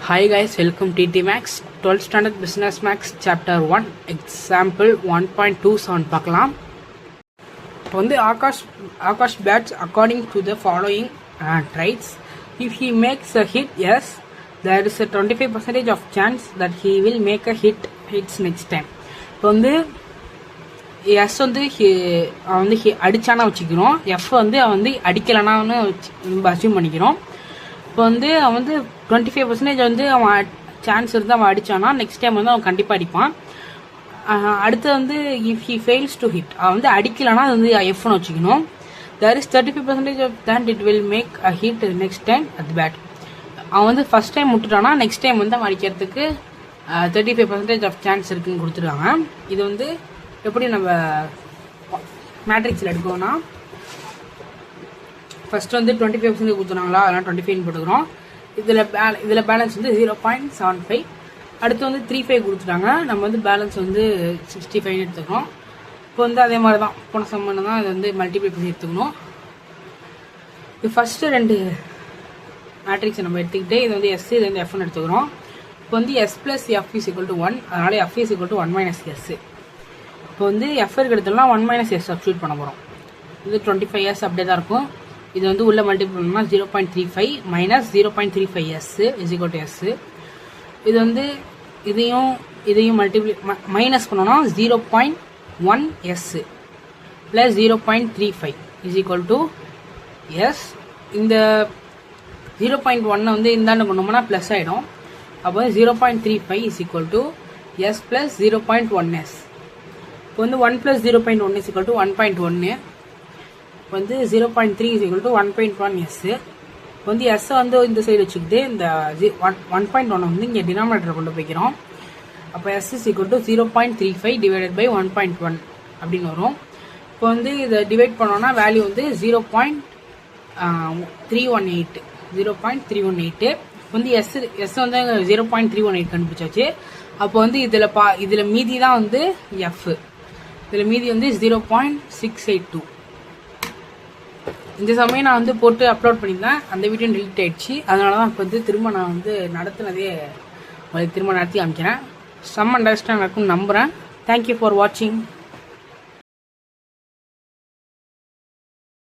Hi guys, welcome to TT Max 12th Standard Business Max Chapter 1 Example 1.27 பார்க்கலாம். இப்போ வந்து Akash bats according to the following traits. If he makes a hit, yes, there is a 25% of chance that he will make a hits next time. இப்போ வந்து S வந்து அவன் வந்து அடித்தானா வச்சுக்கிறோம், F வந்து அவன் வந்து அடிக்கலைனான்னு அசியூம் பண்ணிக்கிறோம். இப்போ வந்து அவன் வந்து 25% வந்து அவன் சான்ஸ் இருந்து அவன் அடித்தானா நெக்ஸ்ட் டைம் வந்து அவன் கண்டிப்பாக அடிப்பான். அடுத்து வந்து if he fails to hit, அவன் வந்து அடிக்கலைன்னா அது வந்து எஃப்னு வச்சுக்கணும். There is 35% of that it will make a hit next time at bat. அவன் வந்து ஃபர்ஸ்ட் டைம் விட்டுட்டானா நெக்ஸ்ட் டைம் வந்து அவன் அடிக்கிறதுக்கு 35% ஆஃப் சான்ஸ் இருக்குன்னு கொடுத்துருக்காங்க. இது வந்து எப்படி நம்ம மேட்ரிக்ஸில் எடுக்கணும்னா, ஃபர்ஸ்ட் வந்து 25% கொடுத்துருவாங்களா, அதெல்லாம் 25 போட்டுக்கிறோம். இதில் பேலன்ஸ் வந்து 0.75. அடுத்து வந்து 35 கொடுத்துட்டாங்க, நம்ம வந்து பேலன்ஸ் வந்து 65 எடுத்துக்கிறோம். இப்போ வந்து அதே மாதிரி தான் போன சம்மன் தான் இதை வந்து மல்டிப்ளை பண்ணி எடுத்துக்கணும். இது ஃபஸ்ட்டு ரெண்டு மேட்ரிக்ஸை நம்ம எடுத்துக்கிட்டு இது வந்து எஸ், இது வந்து எஃப்னு எடுத்துக்கிறோம். இப்போ வந்து S plus F is equal to 1, அதனால் F is equal to 1 minus S. இப்போ வந்து எஃப் எடுத்துலாம் 1 மைனஸ் எஸ் சப்ஸ்டியூட் பண்ண போகிறோம். இது 25s அப்படியே தான் இருக்கும். இது வந்து உள்ள மல்டிப்ளை பண்ணோம்னா 0.35 minus 0.35s is equal to S. இது வந்து இதையும் மல்டிப்ளை மைனஸ் பண்ணோம்னா 0.1s plus 0.35 is equal to S. இந்த 0.1 வந்து இந்தாண்டு பண்ணோம்னா ப்ளஸ் ஆகிடும். அப்போ 0.35 is equal to S plus 0.1s. இப்போ வந்து 1 ப்ளஸ் 0.1 இஸ் ஈக்குவல் டு 1.1. வந்து 0.3 இஸ் ஈக்குவல் டு 1.1s. இப்போ வந்து எஸ் வந்து இந்த சைடு வச்சுக்கிட்டு இந்த 1.1 வந்து இங்கே டினாமினேட்டரை கொண்டு போய்க்கிறோம். அப்போ S is equal to 0.35 divided by 1.1 அப்படின்னு வரும். இப்போ வந்து இதை டிவைட் பண்ணோன்னா வேல்யூ வந்து 0.318. வந்து எஸ் வந்து 0.318 கண்டுபிடிச்சாச்சு. அப்போ வந்து இதில் மீதி தான் வந்து எஃப், இதில் மீதி வந்து 0.682. இந்த சமயம் நான் வந்து போட்டு அப்லோட் பண்ணியிருந்தேன், அந்த வீடியோ டெலிட் ஆயிடுச்சு. அதனால தான் இப்போ வந்து திரும்ப நான் வந்து நடத்தினதே உங்களுக்கு திரும்ப நடத்தி காமிக்கிறேன். சம் அண்டர்ஸ்டாண்ட் இருக்கும்னு நம்புகிறேன். தேங்க்யூ ஃபார் வாட்சிங்.